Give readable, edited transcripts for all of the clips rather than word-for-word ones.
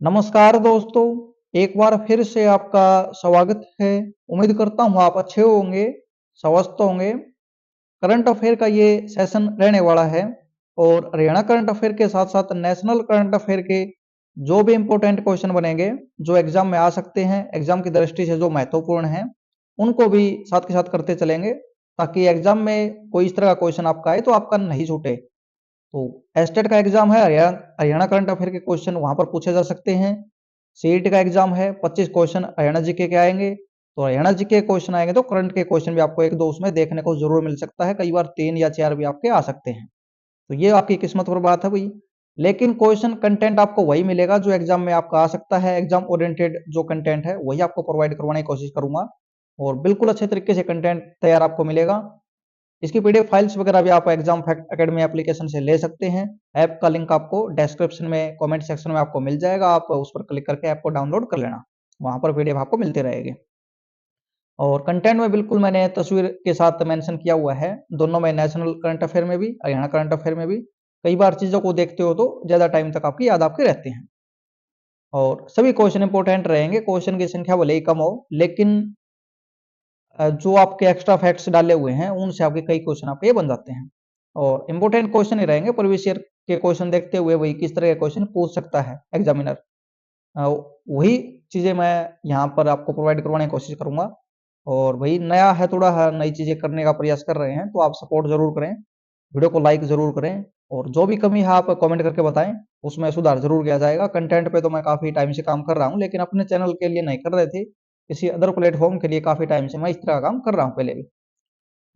नमस्कार दोस्तों, एक बार फिर से आपका स्वागत है। उम्मीद करता हूँ आप अच्छे होंगे, स्वस्थ होंगे। करंट अफेयर का ये सेशन रहने वाला है और हरियाणा करंट अफेयर के साथ-साथ नेशनल करंट अफेयर के जो भी इम्पोर्टेंट क्वेश्चन बनेंगे, जो एग्जाम में आ सकते हैं, एग्जाम की दृष्टि से जो महत्वपूर्ण हैं, उनको भी साथ के साथ करते चलेंगे ताकि एग्जाम में कोई इस तरह का क्वेश्चन आपका आए तो आपका नहीं छूटे। तो एस्टेट का एग्जाम है, हरियाणा करंट अफेयर के क्वेश्चन वहां पर पूछे जा सकते हैं। सीईटी का एग्जाम है, 25 क्वेश्चन हरियाणा जीके के आएंगे। तो हरियाणा जीके क्वेश्चन आएंगे तो करंट के क्वेश्चन भी आपको एक दो उसमें देखने को जरूर मिल सकता है, कई बार 3 या 4 भी आपके आ सकते हैं। तो ये आपकी किस्मत पर बात है भाई। लेकिन क्वेश्चन कंटेंट आपको वही मिलेगा जो एग्जाम में आपका आ सकता है। एग्जाम ओरिएंटेड जो कंटेंट है वही आपको प्रोवाइड करवाने की कोशिश करूंगा और बिल्कुल अच्छे तरीके से कंटेंट तैयार आपको मिलेगा। इसकी पीडीएफ फाइल्स वगैरह भी आप एग्जाम फैक्ट एकेडमी एप्लीकेशन से ले सकते हैं। ऐप का लिंक आपको डिस्क्रिप्शन में कमेंट सेक्शन में आपको मिल जाएगा, आप उस पर क्लिक करके ऐप को डाउनलोड कर लेना। वहां पर पीडीएफ आपको मिलते रहेगी और कंटेंट में बिल्कुल मैंने तस्वीर के साथ मेंशन किया हुआ है, दोनों में, नेशनल करंट अफेयर में भी, हरियाणा करंट अफेयर में भी। कई बार चीजों को देखते हो तो ज्यादा टाइम तक आपकी याद आपके रहते हैं और सभी क्वेश्चन इंपोर्टेंट रहेंगे। क्वेश्चन की संख्या भले ही कम हो लेकिन जो आपके एक्स्ट्रा फैक्ट्स डाले हुए हैं उनसे आपके कई क्वेश्चन आपके ये बन जाते हैं और इंपॉर्टेंट क्वेश्चन ही रहेंगे। प्रीवियस ईयर के क्वेश्चन देखते हुए वही किस तरह के क्वेश्चन पूछ सकता है एग्जामिनर, वही चीजें मैं यहाँ पर आपको प्रोवाइड करवाने की कोशिश करूंगा। और वही नया है, थोड़ा नई चीजें करने का प्रयास कर रहे हैं तो आप सपोर्ट जरूर करें, वीडियो को लाइक जरूर करें और जो भी कमी है आप कमेंट करके बताएं, उसमें सुधार जरूर किया जाएगा। कंटेंट पे तो मैं काफी टाइम से काम कर रहा हूँ लेकिन अपने चैनल के लिए नहीं कर रहे थे, किसी अदर प्लेटफॉर्म के लिए काफी टाइम से मैं इस तरह का काम कर रहा हूँ पहले भी।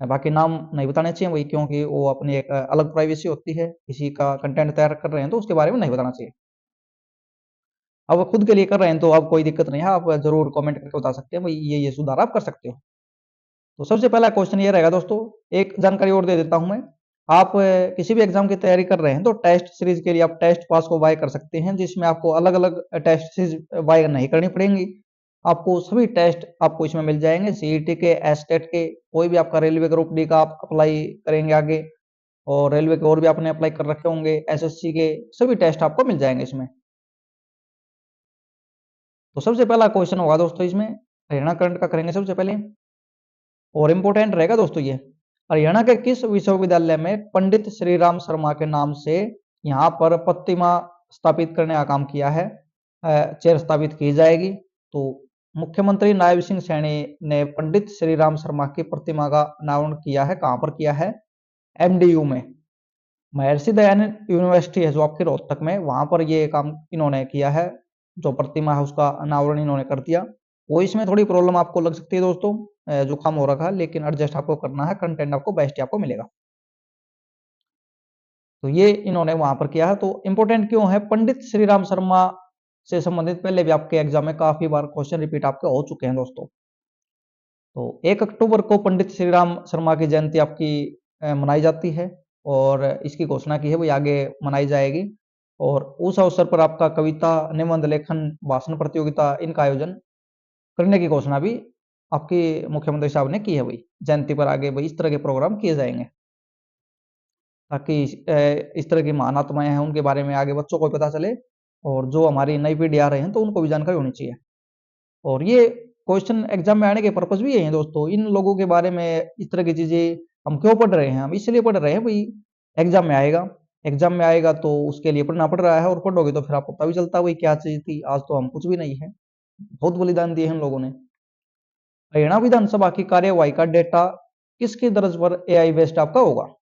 बाकी नाम नहीं बताने चाहिए वही, क्योंकि वो अपनी एक अलग प्राइवेसी होती है, किसी का कंटेंट तैयार कर रहे हैं तो उसके बारे में नहीं बताना चाहिए। अब खुद के लिए कर रहे हैं तो अब कोई दिक्कत नहीं है, आप जरूर कमेंट करके बता सकते हैं भाई ये सुधार आप कर सकते हो। तो सबसे पहला क्वेश्चन ये रहेगा दोस्तों, एक जानकारी और दे देता हूं मैं। आप किसी भी एग्जाम की तैयारी कर रहे हैं तो टेस्ट सीरीज के लिए आप टेस्ट पास को बाय कर सकते हैं, जिसमें आपको अलग अलग टेस्ट सीरीज बाय नहीं करनी पड़ेंगी। आपको सभी टेस्ट आपको इसमें मिल जाएंगे, सीईटी के, एस्टेट के, कोई भी आपका रेलवे ग्रुप डी का आप अप्लाई करेंगे आगे, और रेलवे के और भी आपने अप्लाई कर रखे होंगे, एसएससी के सभी टेस्ट आपको मिल जाएंगे इसमें। तो सबसे पहला क्वेश्चन होगा दोस्तों इसमें, हरियाणा करंट का करेंगे सबसे पहले और इम्पोर्टेंट रहेगा दोस्तों ये। हरियाणा के किस विश्वविद्यालय में पंडित श्री राम शर्मा के नाम से यहाँ पर प्रतिमा स्थापित करने का काम किया है, चेयर स्थापित की जाएगी। तो मुख्यमंत्री नायब सिंह सैनी ने पंडित श्री राम शर्मा की प्रतिमा का अनावरण किया है, कहाँ पर किया है? एमडीयू में, महर्षि दयानंद यूनिवर्सिटी है जो आपके रोहतक में, वहां पर ये काम इन्होंने किया है। जो प्रतिमा है उसका अनावरण इन्होंने कर दिया। वो इसमें थोड़ी प्रॉब्लम आपको लग सकती है दोस्तों, जुकाम हो रखा है, लेकिन एडजस्ट आपको करना है, कंटेंट आपको बेस्ट आपको मिलेगा। तो ये इन्होंने वहां पर किया है। तो इंपोर्टेंट क्यों है? पंडित श्री राम शर्मा से संबंधित पहले भी आपके एग्जाम में काफी बार क्वेश्चन रिपीट आपके हो चुके हैं दोस्तों। तो 1 अक्टूबर को पंडित श्री राम शर्मा की जयंती आपकी मनाई जाती है और इसकी घोषणा की है वही आगे मनाई जाएगी। और उस अवसर पर आपका कविता, निबंध लेखन, भाषण प्रतियोगिता, इनका आयोजन करने की घोषणा भी आपकी मुख्यमंत्री साहब ने की है। वही जयंती पर आगे वही इस तरह के प्रोग्राम किए जाएंगे ताकि इस तरह की महान आत्माएं हैं उनके बारे में आगे बच्चों को पता चले और जो हमारी नई पीढ़ी आ रहे हैं तो उनको भी जानकारी होनी चाहिए। और ये क्वेश्चन एग्जाम में आने के पर्पज भी यही है दोस्तों, इन लोगों के बारे में इस तरह की चीजें हम क्यों पढ़ रहे हैं? हम इसलिए पढ़ रहे हैं भाई, एग्जाम में आएगा, एग्जाम में आएगा तो उसके लिए पढ़ना पड़ रहा है और पढ़ोगे तो फिर आपको पता भी चलता है भाई क्या चीज थी। आज तो हम कुछ भी नहीं है, बहुत बलिदान दिए हैं इन लोगों ने। हरियाणा विधानसभा की कार्यवाही का डेटा किसकी दर्ज पर एआई बेस्ड आपका होगा?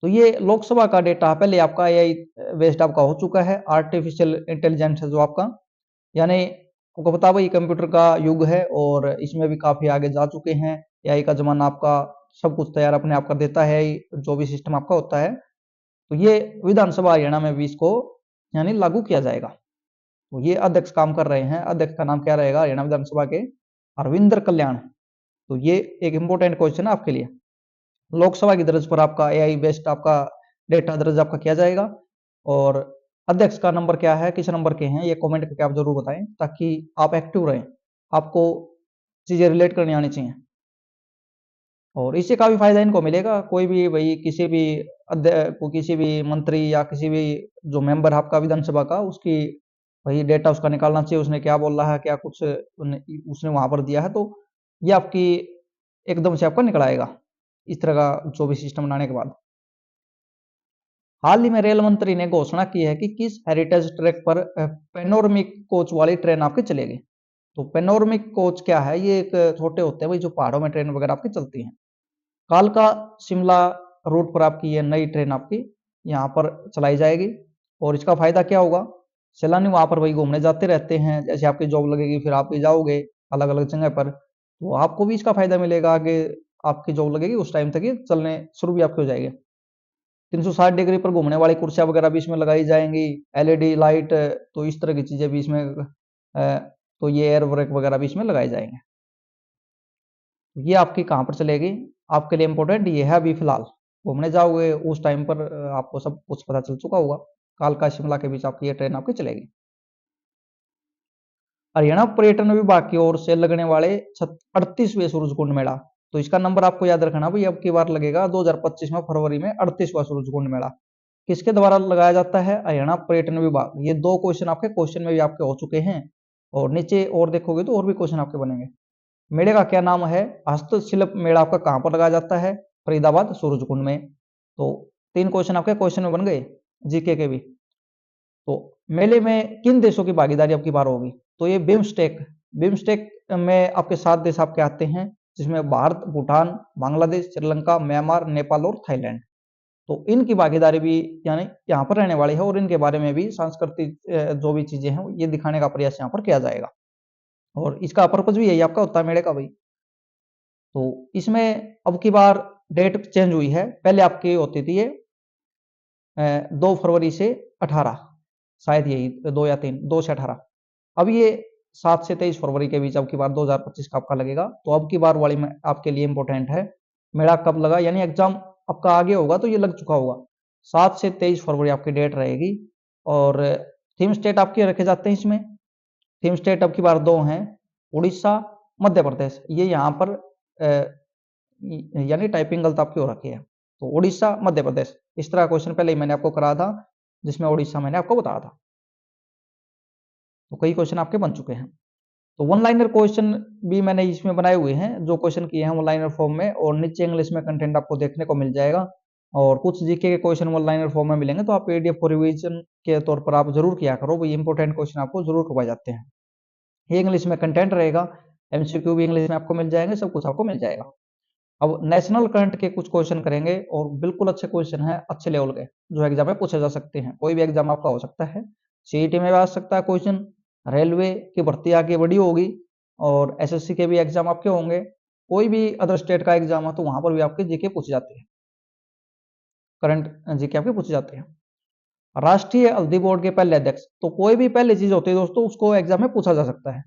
तो ये लोकसभा का डेटा पहले आपका एआई बेस्ड आपका हो चुका है, आर्टिफिशियल इंटेलिजेंस है जो आपका, यानी आपको पता भाई कंप्यूटर का युग है और इसमें भी काफी आगे जा चुके हैं। एआई का जमाना आपका सब कुछ तैयार अपने आप कर देता है, जो भी सिस्टम आपका होता है। तो ये विधानसभा हरियाणा में भी इसको यानी लागू किया जाएगा। तो ये अध्यक्ष काम कर रहे हैं, अध्यक्ष का नाम क्या रहेगा हरियाणा विधानसभा के? अरविंदर कल्याण। तो ये एक इंपॉर्टेंट क्वेश्चन है आपके लिए। लोकसभा की दर्ज पर आपका एआई बेस्ड आपका डेटा दर्ज आपका किया जाएगा। और अध्यक्ष का नंबर क्या है, किस नंबर के हैं, ये कमेंट करके आप जरूर बताएं ताकि आप एक्टिव रहें, आपको चीजें रिलेट करनी आनी चाहिए। और इससे काफी फायदा इनको मिलेगा। कोई भी भाई किसी भी अध्यक्ष को, किसी भी मंत्री या किसी भी जो मेंबर आपका विधानसभा का, उसकी वही डेटा उसका निकालना चाहिए, उसने क्या बोल रहा है, क्या कुछ उसने वहां पर दिया है, तो ये आपकी एकदम से आपका निकल आएगा इस तरह का जो भी सिस्टम बनाने के बाद। हाल ही में रेल मंत्री ने घोषणा की है कि किस हेरिटेज ट्रैक पर पेनोरमिक कोच वाली ट्रेन आपकी चलेगी। तो पेनोरमिक कोच क्या है, ये एक छोटे होते हैं भाई जो पहाड़ों में ट्रेन वगैरह आपकी चलती हैं। कालका शिमला रूट पर आपकी ये नई ट्रेन आपकी यहाँ पर चलाई जाएगी। और इसका फायदा क्या होगा, सैलानी वहां पर वही घूमने जाते रहते हैं, जैसे आपकी जॉब लगेगी फिर आप भी जाओगे अलग अलग जगह पर, तो आपको भी इसका फायदा मिलेगा कि आपकी जॉब लगेगी उस टाइम तक ये चलने शुरू भी आपकी हो जाएगी। 360 डिग्री पर घूमने वाली कुर्सियां वगैरह भी इसमें लगाई जाएंगी, एलईडी लाइट, तो इस तरह की चीजें भी इसमें तो ये एयर ब्रेक वगैरह भी इसमें लगाए जाएंगे। ये आपकी कहाँ पर चलेगी, आपके लिए इंपॉर्टेंट ये है, अभी फिलहाल घूमने जाओगे उस टाइम पर आपको सब कुछ पता चल चुका होगा। कालका शिमला के बीच आपकी ये ट्रेन आपकी चलेगी। हरियाणा पर्यटन विभाग की ओर से लगने वाले 38वें सूरजकुंड मेला, तो इसका नंबर आपको याद रखना भाई, अब की बार लगेगा 2025 में फरवरी में 38वां सूरजकुंड मेला। किसके द्वारा लगाया जाता है, हरियाणा पर्यटन विभाग। ये दो क्वेश्चन आपके क्वेश्चन में भी आपके हो चुके हैं, और नीचे और देखोगे तो और भी क्वेश्चन आपके बनेंगे। मेले का क्या नाम है, हस्तशिल्प मेला आपका कहां पर लगाया जाता है, फरीदाबाद सूरजकुंड में। तो 3 क्वेश्चन आपके क्वेश्चन में बन गए जीके के भी। तो मेले में किन देशों की भागीदारी अब की बार होगी, तो ये बिम्स्टेक, बिम्स्टेक में आपके 7 देश आपके आते हैं, जिसमें भारत, भूटान, बांग्लादेश, श्रीलंका, म्यांमार, नेपाल और थाईलैंड। तो इनकी भागीदारी भी यानी यहाँ पर रहने वाली है, और इनके बारे में भी सांस्कृतिक जो भी चीजें हैं ये दिखाने का प्रयास यहाँ पर किया जाएगा, और इसका पर्पज भी यही आपका होता है मेले का भाई। तो इसमें अब की बार डेट चेंज हुई है, पहले आपकी होती थी ये 2 फरवरी से 18, शायद यही 2 या 3, 2 से 18। अब ये 7 से 23 फरवरी के बीच अब की बार 2025 का आपका लगेगा। तो अब की बार वाली में आपके लिए इंपॉर्टेंट है, मेला कब लगा, यानी एग्जाम आपका आगे होगा तो ये लग चुका होगा। 7 से 23 फरवरी आपकी डेट रहेगी। और थीम स्टेट आपके रखे जाते हैं इसमें, थीम स्टेट अब की बार 2 हैं, उड़ीसा, मध्य प्रदेश। ये यहाँ पर यानी टाइपिंग गलत आपकी हो रखी है, तो उड़ीसा, मध्य प्रदेश, इस तरह क्वेश्चन पहले ही मैंने आपको करा था, जिसमें उड़ीसा मैंने आपको बताया था। तो कई क्वेश्चन आपके बन चुके हैं। तो वन लाइनर क्वेश्चन भी मैंने इसमें बनाए हुए हैं, जो क्वेश्चन किए हैं वन लाइनर फॉर्म में, और नीचे इंग्लिश में कंटेंट आपको देखने को मिल जाएगा। और कुछ जीके के क्वेश्चन वन लाइनर फॉर्म में मिलेंगे, तो आप पीडीएफ फॉर रिवीजन के तौर पर आप जरूर किया करो, वो इंपॉर्टेंट क्वेश्चन आपको जरूर करवाए जाते हैं। ये इंग्लिश में कंटेंट रहेगा, एमसीक्यू भी इंग्लिश में आपको मिल जाएंगे, सब कुछ आपको मिल जाएगा। अब नेशनल करंट के कुछ क्वेश्चन करेंगे, और बिल्कुल अच्छे क्वेश्चन हैं, अच्छे लेवल के, जो एग्जाम में पूछे जा सकते हैं। कोई भी एग्जाम आपका हो सकता है, सीईटी में भी आ सकता है क्वेश्चन, रेलवे की भर्ती आगे बड़ी होगी, और एसएससी के भी एग्जाम आपके होंगे, कोई भी अदर स्टेट का एग्जाम है तो वहां पर भी आपके जीके पूछे जाते हैं, करंट जीके आपके पूछे जाते हैं। राष्ट्रीय हल्दी बोर्ड के पहले अध्यक्ष, तो कोई भी पहले चीज होती है दोस्तों उसको एग्जाम में पूछा जा सकता है।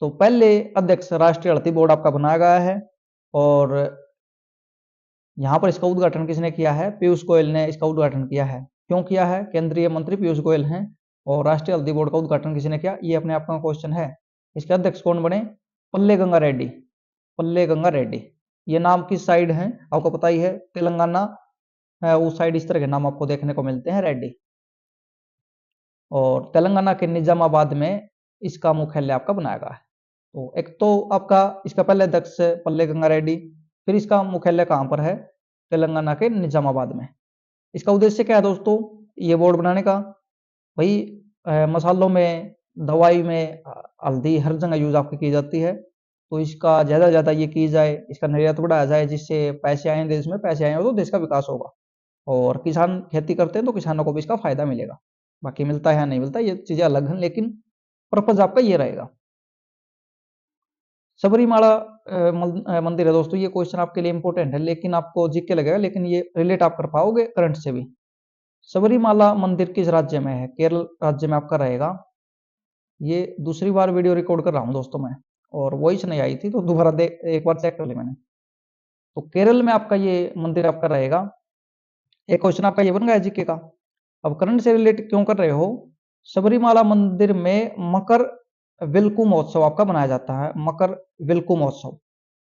तो पहले अध्यक्ष राष्ट्रीय हल्दी बोर्ड आपका बनाया गया है, और यहाँ पर इसका उद्घाटन किसने किया है, पीयूष गोयल ने इसका उद्घाटन किया है। क्यों किया है, केंद्रीय मंत्री पीयूष गोयल हैं। और राष्ट्रीय हल्दी बोर्ड का उद्घाटन किसने किया, ये अपने आप का क्वेश्चन है। इसके अध्यक्ष कौन बने, पल्ले गंगा रेड्डी, पल्ले गंगा रेड्डी। ये नाम किस साइड है आपको पता ही है, तेलंगाना उस साइड इस तरह के नाम आपको देखने को मिलते हैं, रेड्डी। और तेलंगाना के निजामाबाद में इसका मुख्यालय आपका बनाया गया है। तो एक तो आपका इसका पहले अध्यक्ष पल्ले गंगा रेड्डी, फिर इसका मुख्यालय कहाँ पर है, तेलंगाना के निजामाबाद में। इसका उद्देश्य क्या है दोस्तों, ये बोर्ड बनाने का, भाई मसालों में, दवाई में हल्दी हर जगह यूज आपकी की जाती है, तो इसका ज्यादा से ज्यादा ये की जाए, इसका निर्यात बढ़ाया जाए, जिससे पैसे आए देश में, पैसे आए तो देश का विकास होगा। और किसान खेती करते हैं तो किसानों को भी इसका फायदा मिलेगा। बाकी मिलता है या नहीं मिलता ये चीजें अलग हैं, लेकिन पर्पज आपका ये रहेगा। सबरीमाला मंदिर है दोस्तों, ये क्वेश्चन आपके लिए इंपॉर्टेंट है, लेकिन आपको जीके लगेगा, लेकिन ये रिलेट आप कर पाओगे करंट से भी। सबरीमाला मंदिर किस राज्य में है, केरल राज्य में आपका रहेगा। ये दूसरी बार वीडियो रिकॉर्ड कर रहा हूँ दोस्तों मैं, और वॉइस नहीं आई थी तो दोबारा एक बार चेक कर ली मैंने। तो केरल में आपका ये मंदिर आपका रहेगा। एक क्वेश्चन आपका ये बन गया जीके का। अब करंट से रिलेट क्यों कर रहे हो, सबरीमाला मंदिर में मकर विलकू महोत्सव आपका मनाया जाता है। मकर विलकू महोत्सव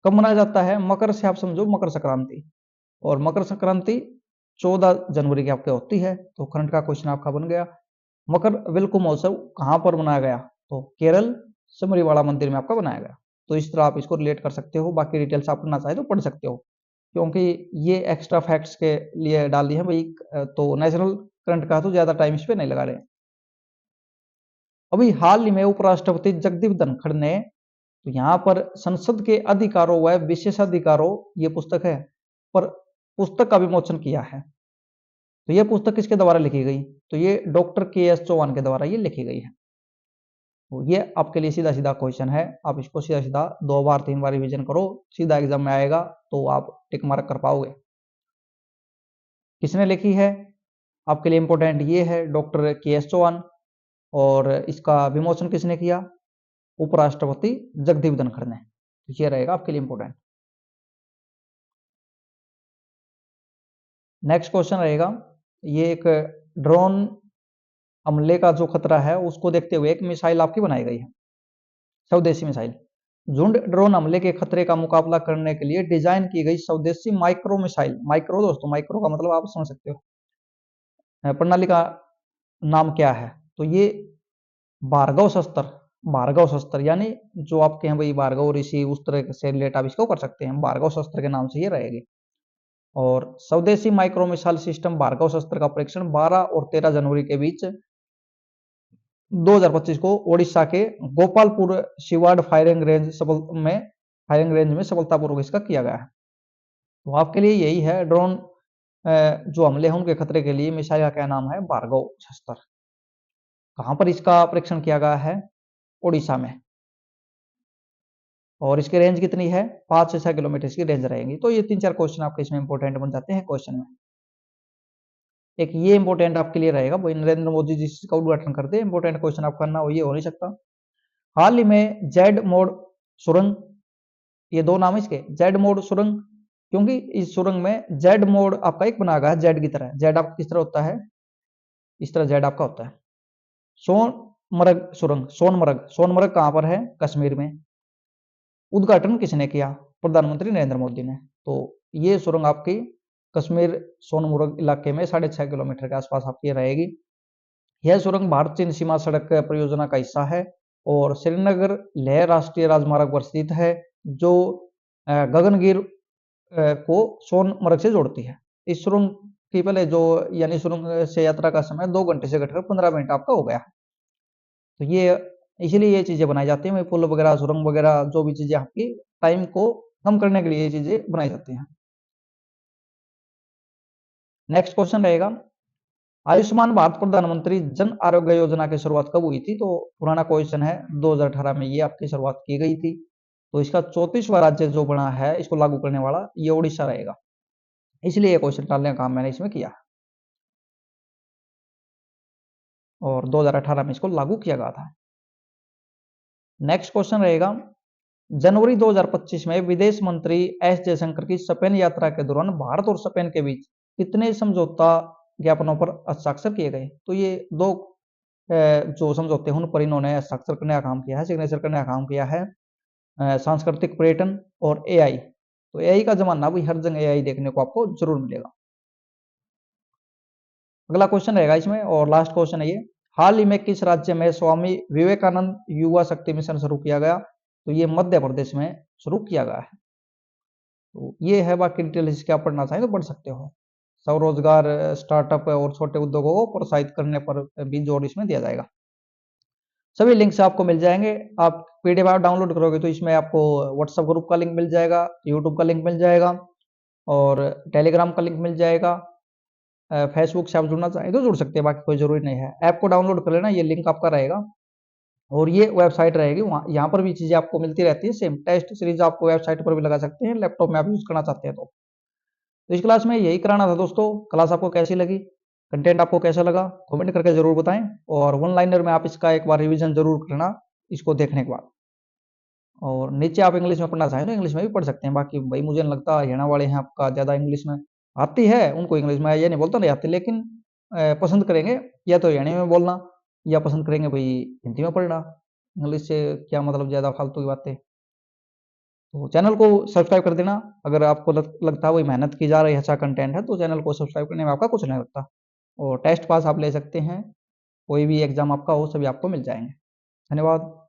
कब मनाया जाता है, मकर से आप समझो मकर संक्रांति, और मकर संक्रांति 14 जनवरी की आपके होती है। तो करंट का क्वेश्चन आपका बन गया। मकर विलक्कु महोत्सव कहाँ पर मनाया गया? तो केरल समरीवाला मंदिर में आपका बनाया गया। तो इस तरह आप इसको रिलेट कर सकते हो। बाकी डिटेल्स आप पढ़ना चाहे तो पढ़ सकते हो, क्योंकि ये एक्स्ट्रा फैक्ट्स के लिए डाल दिए हैं भाई। तो नेशनल करंट का तो ज्यादा टाइम इस पे नहीं लगा रहे। अभी हाल ही में उपराष्ट्रपति जगदीप धनखड़ ने, तो यहाँ पर संसद के अधिकारों व विशेषाधिकारों ये पुस्तक है, पर पुस्तक का विमोचन किया है। तो ये पुस्तक किसके द्वारा लिखी गई? तो ये डॉक्टर के.एस. चौहान के द्वारा ये लिखी गई है। तो ये आपके लिए सीधा सीधा क्वेश्चन है, आप इसको सीधा सीधा 2 बार 3 बार रिवीजन करो, सीधा एग्जाम में आएगा तो आप टिक मार्क कर पाओगे। किसने लिखी है? आपके लिए इंपॉर्टेंट ये है, डॉक्टर के.एस. चौहान। और इसका विमोचन किसने किया? उपराष्ट्रपति जगदीप धनखड़ ने। तो ये रहेगा आपके लिए इंपॉर्टेंट। नेक्स्ट क्वेश्चन रहेगा, ये एक ड्रोन हमले का जो खतरा है उसको देखते हुए एक मिसाइल आपकी बनाई गई है, स्वदेशी मिसाइल। झुंड ड्रोन हमले के खतरे का मुकाबला करने के लिए डिजाइन की गई स्वदेशी माइक्रो मिसाइल। माइक्रो दोस्तों, माइक्रो का मतलब आप समझ सकते हो। प्रणाली का नाम क्या है? तो ये भार्गव शस्त्र। भार्गव शस्त्र यानी जो आपके हैं भाई भार्गव ऋषि, उस तरह से रिलेट आप इसको कर सकते हैं। भार्गव शस्त्र के नाम से ये रहेगी। और स्वदेशी माइक्रो मिसाइल सिस्टम भार्गव शस्त्र का परीक्षण 12 और 13 जनवरी के बीच 2025 को ओडिशा के गोपालपुर शिवाड़ फायरिंग रेंज में सफलतापूर्वक इसका किया गया है। तो आपके लिए यही है, ड्रोन जो हमले हैं उनके खतरे के लिए मिसाइल का क्या नाम है? भार्गव शस्त्र। कहां पर इसका परीक्षण किया गया है? ओडिशा में। और इसकी रेंज कितनी है? 5 से 6 किलोमीटर की रेंज रहेगी। तो ये 3-4 क्वेश्चन आपके इसमें इंपॉर्टेंट बन जाते हैं क्वेश्चन में। एक ये इंपॉर्टेंट आपके लिए रहेगा, भाई नरेंद्र मोदी जी इसका उद्घाटन करते हैं। इंपॉर्टेंट क्वेश्चन आपका करना हो, ये हो नहीं सकता। हाल ही में जेड मोड सुरंग, ये 2 नाम इसके, जेड मोड सुरंग, क्योंकि इस सुरंग में जेड मोड आपका एक बना गया है जेड की तरह। जेड आपका किस तरह होता है? इस तरह जेड आपका होता है। सोनमर्ग सुरंग, सोनमर्ग कहां पर है? कश्मीर में। उद्घाटन किसने किया? प्रधानमंत्री नरेंद्र मोदी ने। तो ये सुरंग आपकी कश्मीर सोनमर्ग इलाके में 6.5 किलोमीटर के आसपास आपकी रहेगी। यह सुरंग भारत चीन सीमा सड़क परियोजना का हिस्सा है और श्रीनगर लेह राष्ट्रीय राजमार्ग पर स्थित है, जो गगनगिर को सोनमर्ग से जोड़ती है। इस सुरंग की पहले जो यानी सुरंग से यात्रा का समय 2 घंटे से घटकर 15 मिनट आपका हो गया है। तो ये इसीलिए ये चीजें बनाई जाती हैं, पुल वगैरह सुरंग वगैरह जो भी चीजें आपकी टाइम को कम करने के लिए ये चीजें बनाई जाती हैं। नेक्स्ट क्वेश्चन रहेगा, आयुष्मान भारत प्रधानमंत्री जन आरोग्य योजना की शुरुआत कब हुई थी? तो पुराना क्वेश्चन है, 2018 में ये आपकी शुरुआत की गई थी। तो इसका 34वां राज्य जो बना है इसको लागू करने वाला, ये ओडिशा रहेगा। इसलिए ये क्वेश्चन डालने का काम मैंने इसमें किया और 2018 में इसको लागू किया गया था। नेक्स्ट क्वेश्चन रहेगा, जनवरी 2025 में विदेश मंत्री एस जयशंकर की स्पेन यात्रा के दौरान भारत और स्पेन के बीच कितने समझौता ज्ञापनों पर हस्ताक्षर किए गए? तो ये 2 जो समझौते हैं उन पर इन्होंने हस्ताक्षर करने का काम किया है, सिग्नेचर करने का काम किया है। सांस्कृतिक पर्यटन और एआई। तो एआई का जमाना भी, हर जगह एआई देखने को आपको जरूर मिलेगा। अगला क्वेश्चन रहेगा इसमें और लास्ट क्वेश्चन है ये, हाल ही में किस राज्य में स्वामी विवेकानंद युवा शक्ति मिशन शुरू किया गया? तो ये मध्य प्रदेश में शुरू किया गया है। तो ये है, बाकी डिटेल इसके आप पढ़ना चाहें तो पढ़ सकते हो। स्वरोजगार, स्टार्टअप और छोटे उद्योगों को प्रोत्साहित करने पर भी जोर इसमें दिया जाएगा। सभी लिंक्स आपको मिल जाएंगे। आप पीडीएफ आप डाउनलोड करोगे तो इसमें आपको व्हाट्सएप ग्रुप का लिंक मिल जाएगा, यूट्यूब का लिंक मिल जाएगा और टेलीग्राम का लिंक मिल जाएगा। फेसबुक से आप जुड़ना चाहें तो जुड़ सकते हैं, बाकी कोई जरूरी नहीं है। ऐप को डाउनलोड कर लेना, ये लिंक आपका रहेगा और ये वेबसाइट रहेगी, वहाँ यहाँ पर भी चीजें आपको मिलती रहती है। सेम टेस्ट सीरीज आपको वेबसाइट पर भी लगा सकते हैं, लैपटॉप में आप यूज करना चाहते हैं तो इस क्लास में यही कराना था दोस्तों। क्लास आपको कैसी लगी, कंटेंट आपको कैसा लगा, कमेंट करके जरूर बताएं और वन लाइनर में आप इसका एक बार रिवीजन जरूर करना इसको देखने के बाद। और नीचे आप इंग्लिश में पढ़ना चाहें तो इंग्लिश में भी पढ़ सकते हैं। बाकी भाई मुझे नहीं लगता हरियाणा वाले हैं आपका ज्यादा इंग्लिश में आती है, उनको इंग्लिश में ये नहीं बोलता नहीं आती, लेकिन पसंद करेंगे या तो हरियाणवी में बोलना या पसंद करेंगे भाई हिंदी में पढ़ना। इंग्लिश से क्या मतलब, ज्यादा फालतू की बातें। तो चैनल को सब्सक्राइब कर देना, अगर आपको लगता है वही मेहनत की जा रही है, अच्छा कंटेंट है, तो चैनल को सब्सक्राइब करने में आपका कुछ नहीं लगता। और टेस्ट पास आप ले सकते हैं कोई भी एग्ज़ाम आपका हो सभी आपको मिल जाएँगे। धन्यवाद।